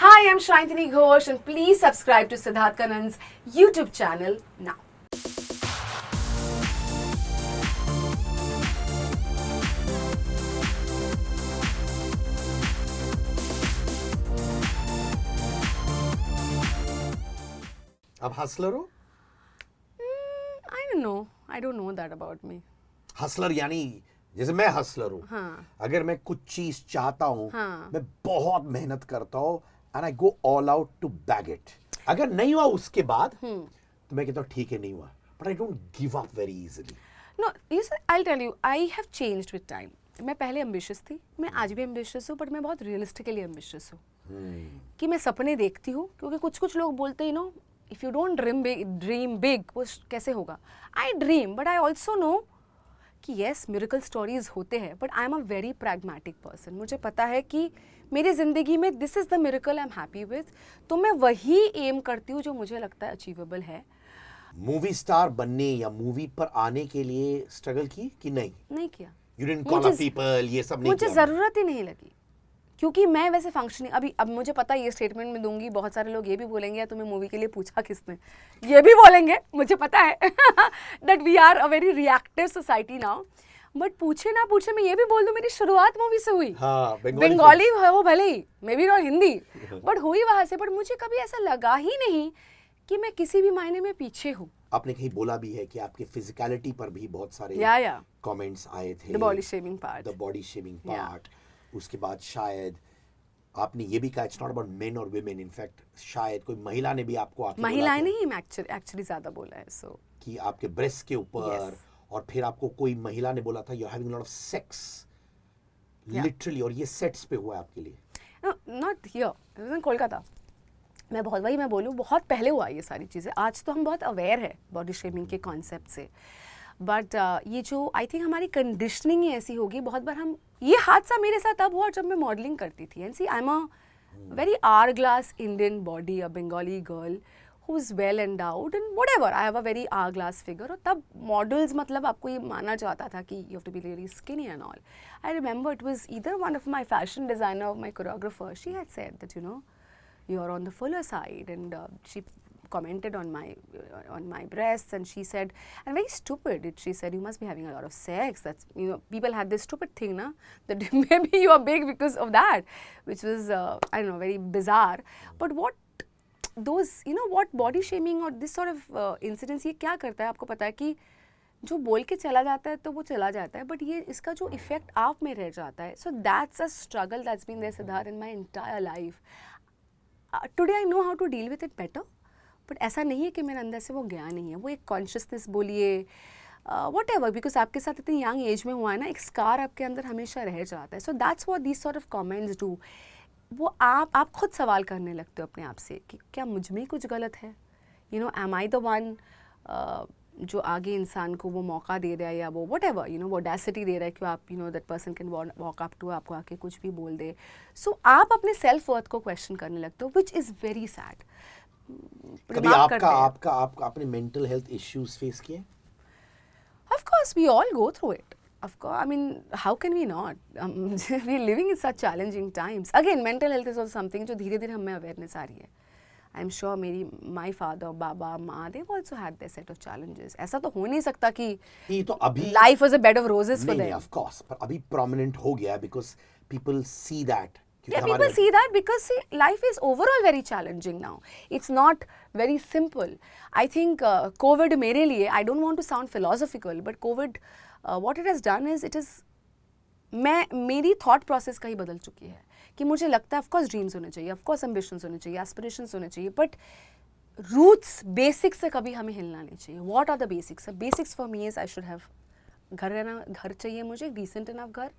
Hi, I'm Shrintini Ghosh and please subscribe to Siddharth Kanan's YouTube channel now. आप Hustler हो? I don't know that about me. Hustler यानी जैसे मैं Hustler हूँ. हाँ. अगर मैं कुछ चीज चाहता हूँ, हाँ. मैं बहुत मेहनत करता हूँ and I go all out to bag it. अगर नहीं हुआ उसके बाद तो मैं कहता हूँ ठीक है नहीं हुआ, but I don't give up very easily. No, I'll tell you, I have changed with time. मैं पहले ambitious थी, मैं आज भी ambitious हूँ, but मैं बहुत realistically ambitious हूँ. कि मैं सपने देखती हूँ, क्योंकि कुछ लोग बोलते हैं, if you don't dream big, वो कैसे होगा? I dream, but I also know कि yes, miracle stories होते हैं, but I am a very pragmatic person. मुझे पता है कि मेरी ज़िंदगी में this is the miracle I'm happy with, तो मैं वही aim करती हूँ जो मुझे लगता है achievable है. मूवी स्टार बनने या मूवी पर आने के लिए स्ट्रगल की कि नहीं? नहीं किया. You didn't call up people, ये सब नहीं मुझे किया? ज़रूरत ही नहीं लगी, क्योंकि मैं वैसे फंक्शनिंग अब मुझे पता है ये स्टेटमेंट में दूंगी, बहुत सारे लोग ये भी बोलेंगे तुम्हें मूवी के लिए पूछा किसने, ये भी बोलेंगे, मुझे पता है that we are a very reactive society now. But पूछे ना पूछे मैं ये भी बोल दूं, मेरी शुरुआत मूवी से हुई. हाँ, बंगाली हो भले ही, may be not Hindi, but हुई वहां से. बट मुझे कभी ऐसा लगा ही नहीं कि मैं किसी भी मायने में पीछे हूँ. आपने कहीं बोला भी है कि आपके फिजिकलिटी पर भी बहुत सारे कमेंट्स आए थे. The body shaming part. उसके बाद शायद आपने ये भी कहा इट्स नॉट अबाउट मेन और वुमेन, इनफैक्ट शायद कोई महिला ने भी आपको आके महिलाएं नहीं, मैं एक्चुअली ज्यादा बोला है. सो कि आपके ब्रेस्ट के ऊपर और फिर आपको कोई महिला ने बोला था you are having lot of sex literally, और ये सेट्स पे हुआ है आपके लिए? Not here, it was in Kolkata. मैं बोलूँ बहुत पहले हुआ ये सारी चीज़ें. आज तो हम बहुत अवेयर है बॉडी शेमिंग के कॉन्सेप्ट से, बट ये जो आई थिंक हमारी कंडीशनिंग ही ऐसी होगी. बहुत बार हम, ये हादसा मेरे साथ तब हुआ जब मैं मॉडलिंग करती थी. And see I am a very hourglass Indian body, a Bengali girl who is well endowed and whatever, I have a very hourglass figure. और तब मॉडल्स मतलब आपको ये माना जाता था कि you have to be really skinny and all. I remember it was either one of my fashion designer, my choreographer, she had said that you are on the fuller side, and she commented on my breasts, and she said, and very stupid, she said, you must be having a lot of sex. That's, people had this stupid thing na, that maybe you are big because of that, which was I don't know, very bizarre. But what those what body shaming or this sort of incidents ये क्या करता है, आपको पता है कि जो बोल के चला जाता है तो वो चला जाता है, बट ये इसका जो इफेक्ट आप में रह जाता है. So that's a struggle that's been there, Siddharth, in my entire life. Today I know how to deal with it better, but ऐसा नहीं है कि मेरे अंदर से वो गया नहीं है. वो एक कॉन्शियसनेस बोलिए, वट एवर, बिकॉज आपके साथ इतनी यंग एज में हुआ है ना, एक स्कार आपके अंदर हमेशा रह जाता है. So that's what these sort of comments do. वो आप खुद सवाल करने लगते हो अपने आप से कि क्या मुझ में कुछ गलत है, एम आई द वन जो आगे इंसान को वो मौका दे रहा है, या वो वट एवर वो ऑडेसिटी दे रहा है कि आप that person can walk up to, आपको आके कुछ भी बोल दे. सो आप अपने सेल्फ वर्थ को क्वेश्चन करने लगते हो, विच इज़ वेरी सैड. कभी आपने मेंटल हेल्थ इश्यूज फेस किए? Of course, we all go through it. Of course, I mean, how can we not? We're living in such challenging times. Again, mental health is also something जो धीरे-धीरे हमें awareness आ रही है. I'm sure my father, Baba, Ma, they've also had their set of challenges. ऐसा तो हो नहीं सकता कि तो अभी life was a bed of roses for them. नहीं, of course, पर अभी prominent हो गया because people see that. Yeah, people see that because life is overall very challenging now. It's not very simple. I think COVID मेरे लिए, I don't want to sound philosophical, but COVID, what it has done is मेरी thought process का ही बदल चुकी है. कि मुझे लगता है ऑफकोर्स ड्रीम्स होने चाहिए, ऑफकोर्स एम्बिशंस होने चाहिए, एस्पिरेशंस होने चाहिए, बट रूट्स बेसिक्स से कभी हमें हिलना नहीं चाहिए. What are the basics? Basics for me is I should have घर चाहिए मुझे, डिसेंट इनफ घर.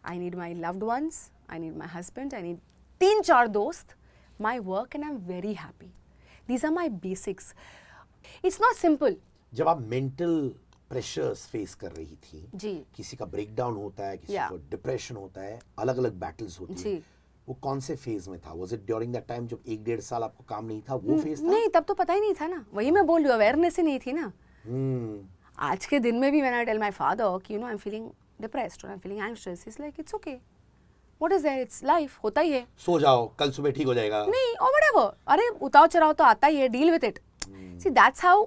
I need my loved ones, I need my husband, I need 3-4 दोस्त, my work, and I am very happy. These are my basics. It's not simple. जब आप mental pressures face कर रही थी जी, किसी का ब्रेकडाउन होता है, किसी को डिप्रेशन होता है, अलग अलग बैटल्स होती है, वो कौन से फेज में था? Was it during that time जब 1-1.5 साल आपको काम नहीं था, वो फेज था? नहीं, तब तो पता ही नहीं था ना. वही मैं बोल रही हूँ, अवेयरनेस ही नहीं थी ना. आज के दिन में भी when I tell my father कि आई एम फीलिंग डिप्रेस्ड और I am feeling anxious, he is like it's okay, what is there, it's life, होता ही है। सो जाओ, कल सुबह ठीक हो जाएगा। नहीं, और व्हाटएवर, अरे उतार चढ़ाव तो आता ही है, deal with it. See that's how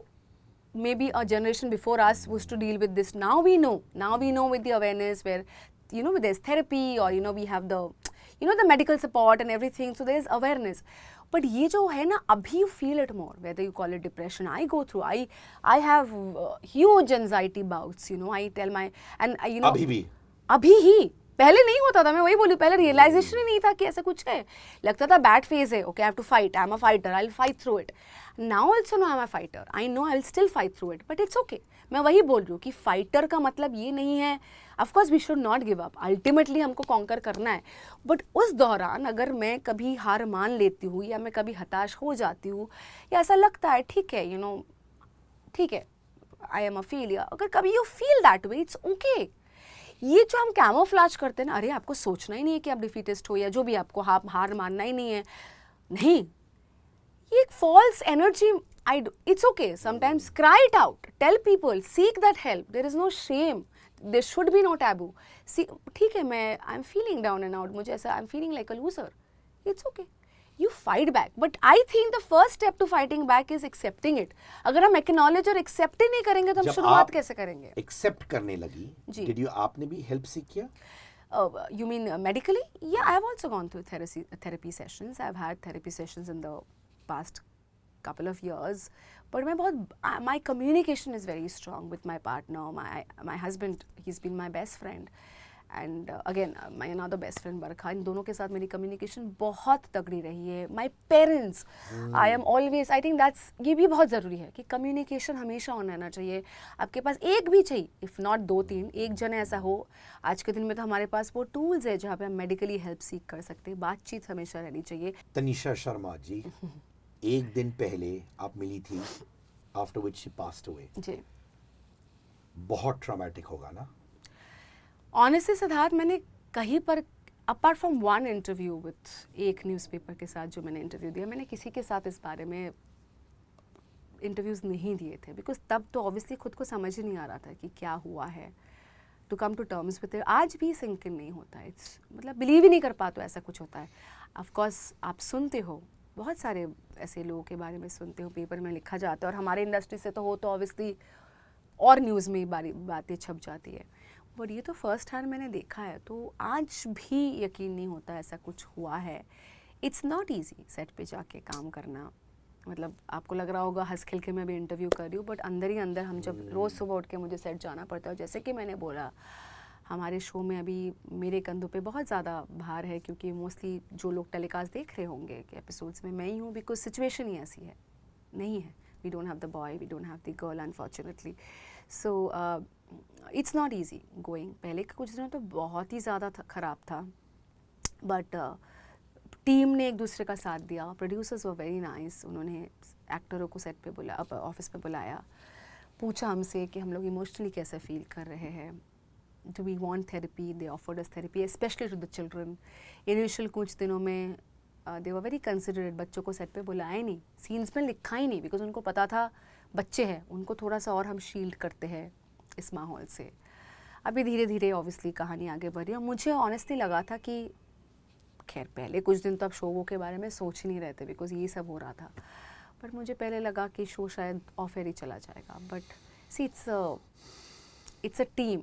maybe a generation before us was to deal with this. Now we know with the awareness where, you know, there's therapy, or you know, we have the, you know, the medical support and everything, so there's awareness. But ये जो है ना, अभी you feel it more, whether you call it depression. I go through, I have huge anxiety bouts, you know, I tell my, and you know, अभी ही, पहले नहीं होता था, मैं वही बोलूँ, पहले रियलाइजेशन ही नहीं था कि ऐसा कुछ है, लगता था बैड फेज है, okay I have to fight, I am a fighter, I will fight through it. Now also know I am a fighter, I know I will still fight through it, but it's okay. मैं वही बोल रही हूँ कि fighter का मतलब ये नहीं है, of course we should not give up, ultimately हमको कॉन्कर करना है, बट उस दौरान अगर मैं कभी हार मान लेती हूँ, या मैं कभी हताश हो जाती हूँ, या ऐसा लगता है ठीक है, यू नो, ठीक है, आई एम अ फेलियर, अगर कभी you feel that way, it's okay. ये जो हम कैमोफ्लेज करते हैं ना, अरे आपको सोचना ही नहीं है कि आप डिफीटिस्ट हो, या जो भी, आपको हार मानना ही नहीं है, नहीं, ये एक false energy. It's okay, sometimes cry it out, tell people, seek that help, there is no shame, there should be no taboo. ठीक है, मैं I am feeling down and out, मुझे ऐसा, I am feeling like a loser, it's okay, you fight back. But I think the first step to fighting back is accepting it. अगर हम acknowledge और accept ही नहीं करेंगे तो हम शुरुआत कैसे करेंगे? accept करने लगी, did you, आपने भी help seek किया? You mean medically? Yeah, I have also gone through therapy sessions. I've had therapy sessions in the past couple of years. But my communication is very strong with my partner. My husband, he's been my best friend. And again my another best friend Barkha, इन दोनों के साथ मेरी communication बहुत तगड़ी रही है। My parents, I am always, I think that's, ये भी बहुत ज़रूरी है कि कम्युनिकेशन हमेशा ऑन रहना चाहिए। आपके पास एक भी चाहिए, इफ़ नॉट 2-3, एक जन ऐसा हो। आज के दिन में तो हमारे पास वो टूल्स है जहाँ पे हम मेडिकली हेल्प सीख कर सकते हैं, बातचीत हमेशा रहनी चाहिए। तनिषा शर्मा जी, एक दिन पहले आप मिली थी, after which she passed away ji, बहुत ट्रॉमेटिक होगा ना? ऑनेस्टली सिद्धार्थ, मैंने कहीं पर apart from one interview with एक न्यूज़पेपर के साथ जो मैंने इंटरव्यू दिया, मैंने किसी के साथ इस बारे में इंटरव्यूज़ नहीं दिए थे, बिकॉज तब तो ऑब्वियसली खुद को समझ ही नहीं आ रहा था कि क्या हुआ है, to come to terms with it. आज भी सिंक इन नहीं होता है, इट्स मतलब बिलीव ही नहीं कर पाते ऐसा कुछ होता है। ऑफकोर्स आप सुनते हो, बहुत सारे ऐसे लोगों के बारे में सुनते हो, पेपर में लिखा जाता है, और हमारे इंडस्ट्री से तो हो तो ऑब्वियसली और न्यूज़ में बातें छप जाती है, बट ये तो फर्स्ट हैंड मैंने देखा है, तो आज भी यकीन नहीं होता ऐसा कुछ हुआ है। इट्स नॉट ईजी सेट पे जाके काम करना, मतलब आपको लग रहा होगा हंस खिल के मैं भी इंटरव्यू कर रही हूँ, बट अंदर ही अंदर हम जब रोज़ सुबह उठ के मुझे सेट जाना पड़ता है, जैसे कि मैंने बोला, हमारे शो में अभी मेरे कंधों पे बहुत ज़्यादा भार है, क्योंकि मोस्टली जो लोग टेलीकास्ट देख रहे होंगे कि एपिसोड्स में मैं ही हूँ, बिकॉज सिचुएशन ही ऐसी है, नहीं है, we don't have the boy, we don't have the girl unfortunately. So it's not easy going. पहले के कुछ दिनों तो बहुत ही ज़्यादा ख़राब था, बट टीम ने एक दूसरे का साथ दिया, प्रोड्यूसर्स वर वेरी नाइस, उन्होंने एक्टरों को सेट पे बुलाया, ऑफिस पे बुलाया, पूछा हमसे कि हम लोग इमोशनली कैसे फील कर रहे हैं, do we want therapy, they offered us therapy specially to the children. Initial कुछ दिनों में दे वर वेरी कंसिडरेट, बच्चों को सेट पे बुलाया नहीं, सीन्स में लिखा ही नहीं, बिकॉज उनको पता था बच्चे हैं, उनको थोड़ा सा और हम शील्ड करते हैं इस माहौल से। अभी धीरे धीरे ऑब्वियसली कहानी आगे बढ़ रही है। मुझे ऑनेस्टली लगा था कि खैर पहले कुछ दिन तो अब शो के बारे में सोच ही नहीं रहे थे, बिकॉज ये सब हो रहा था, बट मुझे पहले लगा कि शो शायद ऑफ एयर ही चला जाएगा, but see it's a team,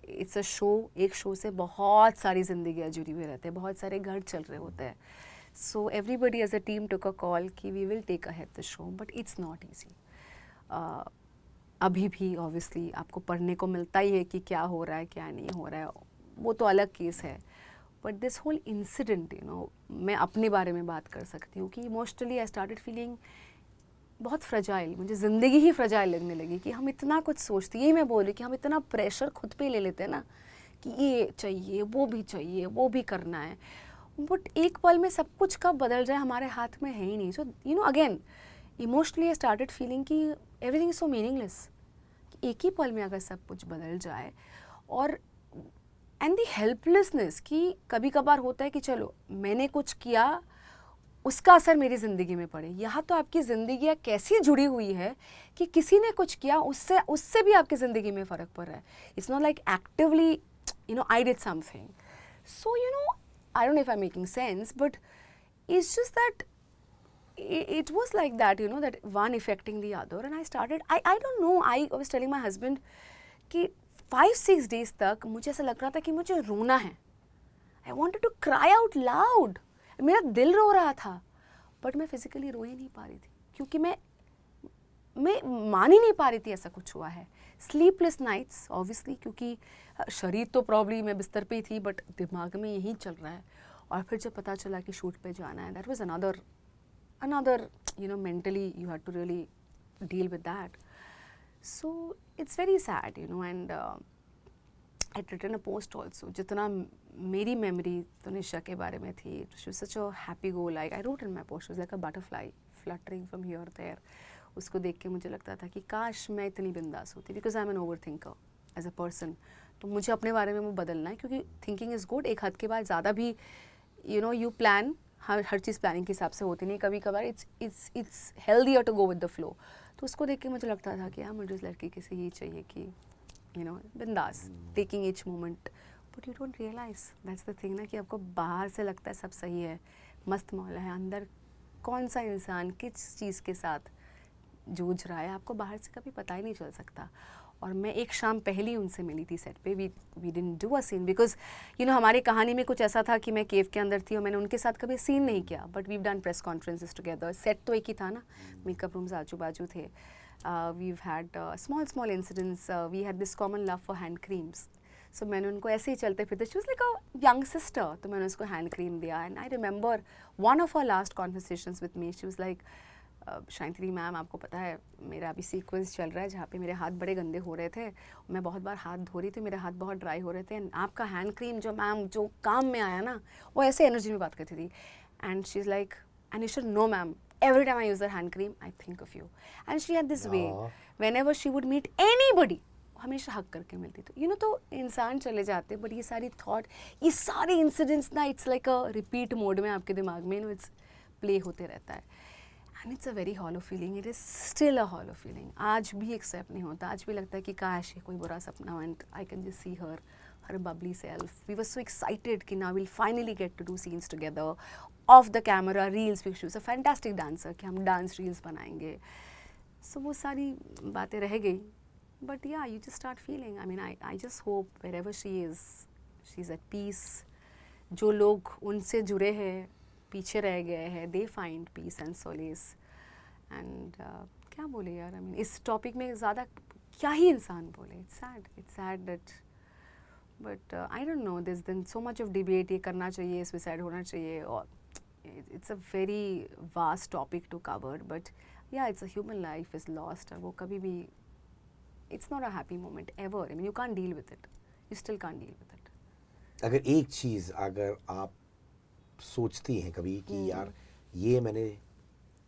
it's a show. एक शो से बहुत सारी जिंदगियाँ जुड़ी हुई रहते हैं, बहुत सारे घर चल रहे होते हैं, so everybody as a team took a call कि we will take ahead the show, but it's not easy. अभी भी ऑब्वियसली आपको पढ़ने को मिलता ही है कि क्या हो रहा है क्या नहीं हो रहा है, वो तो अलग केस है, but this whole incident, you know, मैं अपने बारे में बात कर सकती हूँ कि इमोशनली आई स्टार्टेड फीलिंग बहुत फ्रजाइल, मुझे ज़िंदगी ही फ्रजाइल लगने लगी कि हम इतना कुछ सोचते, यही मैं बोल रही कि हम इतना प्रेशर खुद पे ले लेते हैं ना कि ये चाहिए, वो भी करना है, बट एक पल में सब कुछ कब बदल जाए हमारे हाथ में है ही नहीं। So you know again emotionally I started feeling कि एवरीथिंग इज सो मीनिंगलेस, एक ही पल में अगर सब कुछ बदल जाए, और एंड दी हेल्पलेसनेस कि कभी कभार होता है कि चलो मैंने कुछ किया, उसका असर मेरी ज़िंदगी में पड़े। यहाँ तो आपकी ज़िंदगी कैसी जुड़ी हुई है कि किसी ने कुछ किया, उससे भी आपकी ज़िंदगी में फ़र्क पड़ रहा है। It's not like actively you know I did something. So you know I don't know if I'm making sense, but it's just that it was like that, you know, that one affecting the other. And I started, I don't know, I was telling my husband कि 5-6 days तक मुझे ऐसा लग रहा था कि मुझे रोना है. I wanted to cry out loud. मेरा दिल रो रहा था, बट मैं फिजिकली रो ही नहीं पा रही थी क्योंकि मैं मान ही नहीं पा रही थी ऐसा कुछ हुआ है. स्लीपलेस नाइट्स ऑब्वियसली, क्योंकि शरीर तो प्रॉब्ली मैं बिस्तर पे ही थी, बट दिमाग में यही चल रहा है. और फिर जब पता चला कि शूट पे जाना है, that was another you know, mentally you had to really deal with that. So it's very sad, you know, and I'd written a post also. जितना मेरी memory तनिषा के बारे में थी, she was such a happy go. Like I wrote in my post, she was like a butterfly fluttering from here or there. उसको देख के मुझे लगता था कि काश मैं इतनी बिंदास होती, because I'm an overthinker as a person. तो मुझे अपने बारे में वो बदलना है, क्योंकि thinking is good. एक हद के बाद ज़्यादा भी, you know, you plan, हर चीज़ प्लानिंग के हिसाब से होती नहीं, कभी कभार it's healthier to go with the flow. तो उसको देख के मुझे लगता था कि यार मुझे इस लड़की के से ये चाहिए कि यू नो बिंदास, taking each moment. But you don't realise, that's the thing ना, कि आपको बाहर से लगता है सब सही है, मस्त मौला है, अंदर कौन सा इंसान किस चीज़ के साथ जूझ रहा है आपको बाहर से कभी पता ही नहीं चल सकता. और मैं एक शाम पहले ही उनसे मिली थी सेट पे. We didn't do a scene because you know हमारी कहानी में कुछ ऐसा था कि मैं केव के अंदर थी और मैंने उनके साथ कभी सीन नहीं किया, but we done press conferences together. Set तो एक ही था ना, मेकअप रूम्स आजू बाजू थे. We had small incidents. We had this common love for hand creams. So मैंने उनको ऐसे ही चलते फिरते, she was like a young sister, तो मैंने उसको हैंड क्रीम दिया. And I remember one of our last conversations with me, she was like Shanti ma'am, आपको पता है मेरा अभी सीक्वेंस चल रहा है जहाँ पे मेरे हाथ बड़े गंदे हो रहे थे, मैं बहुत बार हाथ धो रही थी, मेरे हाथ बहुत ड्राई हो रहे थे, एंड आपका हैंड क्रीम जो मैम जो काम में आया ना, वो ऐसे एनर्जी में बात करती थी. And she is like, and you should know ma'am, every time I use her hand cream I think of you. And she had this way, whenever she would meet anybody, हमेशा हक करके मिलती. तो you know, तो इंसान चले जाते, but ये सारी थॉट, ये सारे इंसिडेंट्स ना, it's like a repeat mode में आपके दिमाग में, नो, इट्स प्ले होते रहता है. And it's a very hollow feeling, it is still a hollow feeling. आज भी एक्सेप्ट नहीं होता, आज भी लगता है कि काश ये कोई बुरा सपना, and I can just see her bubbly self. We were so excited कि now we'll finally get to do scenes together, off the camera, reels, because she was a fantastic dancer, कि हम dance reels बनाएंगे. So वो सारी बातें रह गई. But yeah, you just start feeling, I mean, I just hope wherever she is, she's at peace. जो लोग उनसे जुड़े हैं, पीछे रह गए हैं, they find peace and solace. And क्या बोले यार, I mean, इस टॉपिक में ज़्यादा क्या ही इंसान बोले. It's sad that, but I don't know, there's been so much of debate, ये करना चाहिए, suicide होना चाहिए, और it's a very vast topic to cover, but yeah, it's a human life is lost, और वो कभी भी, it's not a happy moment ever. I mean, you can't deal with it, you still can't deal with it. अगर एक चीज़ अगर आप सोचती हैं कभी कि यार ये मैंने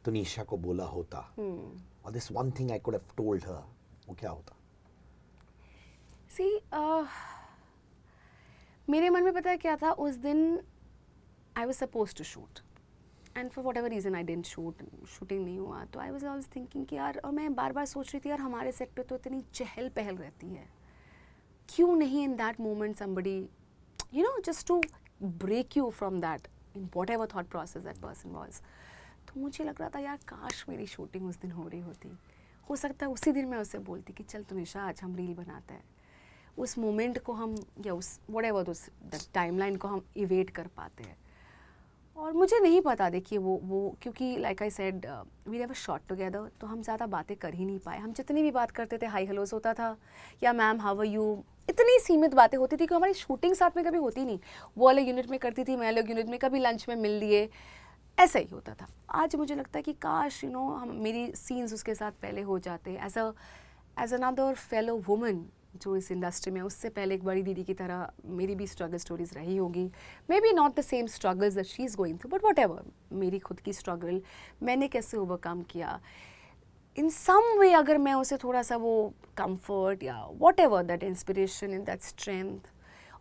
तनीषा को बोला होता, और this one thing I could have told her, वो क्या होता? See, मेरे मन में पता है क्या था उस दिन. I was supposed to shoot, and for whatever reason I didn't shoot, shooting नहीं हुआ. तो I was always thinking कि यार, और मैं बार बार सोच रही थी यार, हमारे सेट पे तो इतनी चहल पहल रहती है, क्यों नहीं in that moment somebody, you know, just to break you from that, in whatever thought process that person was. तो मुझे लग रहा था यार, काश मेरी शूटिंग उस दिन हो रही होती. हो सकता है उसी दिन मैं उससे बोलती कि चल तनीषा, आज हम रील बनाते हैं. उस मोमेंट को हम, या उस whatever उस टाइमलाइन को हम इवेट कर पाते हैं. और मुझे नहीं पता, देखिए वो क्योंकि like I said, we never shot together, तो हम ज़्यादा बातें कर ही नहीं पाए. हम जितनी भी बात करते थे, हाई हेलोस होता था, या मैम हाउ आर यू, इतनी सीमित बातें होती थी कि हमारी शूटिंग साथ में कभी होती नहीं. वो अलग यूनिट में करती थी, मैं अलग यूनिट में, कभी लंच में मिल लिए, ऐसा ही होता था. आज मुझे लगता है कि काश, यू नो, हम मेरी सीन्स उसके साथ पहले हो जाते, एज अनदर फेलो वुमन जो इस इंडस्ट्री में, उससे पहले एक बड़ी दीदी की तरह मेरी भी स्ट्रगल स्टोरीज रही होगी. मे be not the same struggles that she is going through, but what ever, मेरी खुद की स्ट्रगल मैंने कैसे ओवरकम किया, इन सम वे अगर मैं उसे थोड़ा सा वो कंफर्ट या what ever that inspiration in that strength.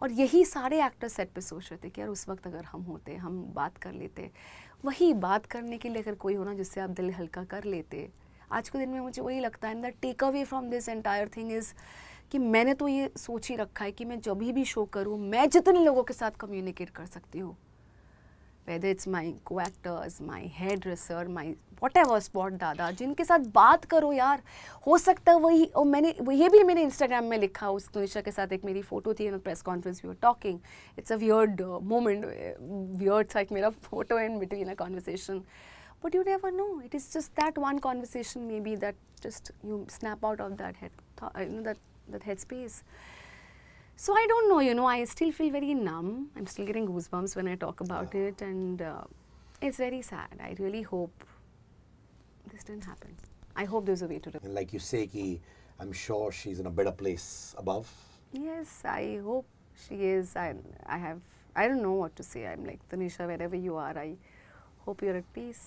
और यही सारे एक्टर्स सेट पे सोच रहे थे कि यार उस वक्त अगर हम होते, हम बात कर लेते, वही बात करने के लिए अगर कोई होना जिससे आप दिल हल्का कर लेते. आज के दिन में मुझे वही लगता है, and the takeaway from this entire thing is कि मैंने तो ये सोच ही रखा है कि मैं जब भी शो करूँ, मैं जितने लोगों के साथ कम्युनिकेट कर सकती हूँ, whether it's my co-actors, my hairdresser, my whatever spot दादा, जिनके साथ बात करो यार, हो सकता है वही, और मैंने ये भी मैंने इंस्टाग्राम में लिखा, उस तुनिशा के साथ एक मेरी फोटो थी in press conference, we were talking, it's a weird moment, weird सा एक मेरा photo in between a conversation, but you never know, it is just that one conversation maybe that just you snap out of that that headspace. So I don't know, you know, I still feel very numb. I'm still getting goosebumps when I talk about it, and it's very sad. I really hope this didn't happen. I hope there's a way to. And like you say, ki, I'm sure she's in a better place above. Yes, I hope she is. I don't know what to say. I'm like, Tanisha, wherever you are, I hope you're at peace.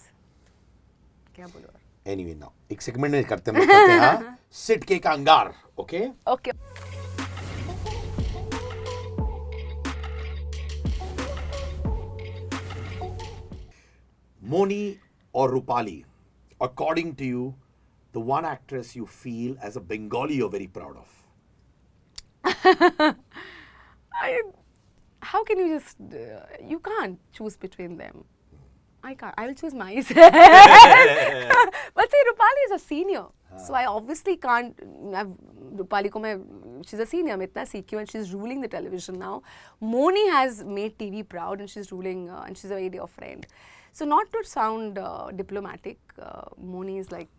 क्या बोलूँ? Anyway, now एक segment में करते हैं हाँ, seat के Kanger, okay? Okay. Moni or Rupali, according to you, the one actress you feel as a Bengali you're very proud of? How can you just, you can't choose between them. I can't, I will choose myself. But see, Rupali is a senior. So I obviously can't, Rupali ko she's a senior, मैं इतना सीखी हूँ, and she's ruling the television now. Moni has made TV proud, and she's ruling, and she's a very dear friend. So not to sound diplomatic, Moni is like,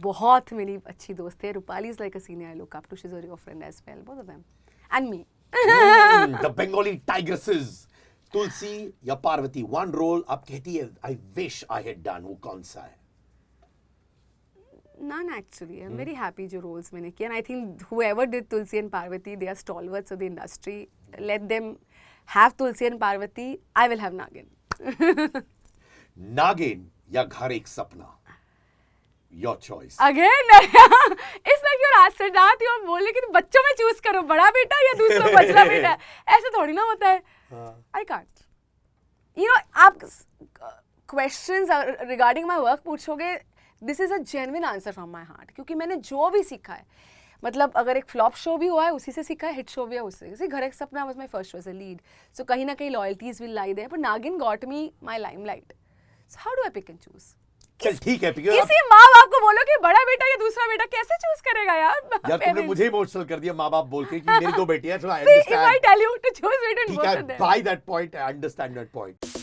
बहुत मेरी अच्छी दोस्त है. Rupali is like a senior I look up to. She's a real friend as well, both of them. And me. The Bengali tigresses. तुलसी या Parvati, one role आप कहती है I wish I had done, वो कौन सा है? None actually. I'm very happy जो roles मैंने किए, and I think whoever did Tulsi and Parvati, they are stalwarts of the industry. Let them have Tulsi and Parvati. I will have Nagin. Nagin या घर एक सपना? Your choice. Again, it's like you're asking that you are बोले कि बच्चों में choose करो, बड़ा बेटा या दूसरा बचला बेटा, ऐसे थोड़ी ना होता है. I can't. You know, आप questions regarding my work पूछोगे, this is a genuine answer from my heart, क्योंकि मैंने जो भी सीखा है, मतलब अगर एक फ्लॉप शो भी हुआ है उसी से सीखा है, हिट शो भी है उससे. जैसे घर एक सपना was my first show as a lead, so कहीं ना कहीं loyalties will lie there, but Nagin got me my limelight. So how do I pick and choose? चल ठीक है, किसी माँ बाप को बोलो कि बड़ा बेटा या दूसरा बेटा, कैसे चूज करेगा यार? यार तुमने मुझे इमोशनल कर दिया माँ बाप बोल के कि मेरी दो बेटियां, so I See, understand. if I tell you to choose between ठीक both है, of them. by that point I understand that point.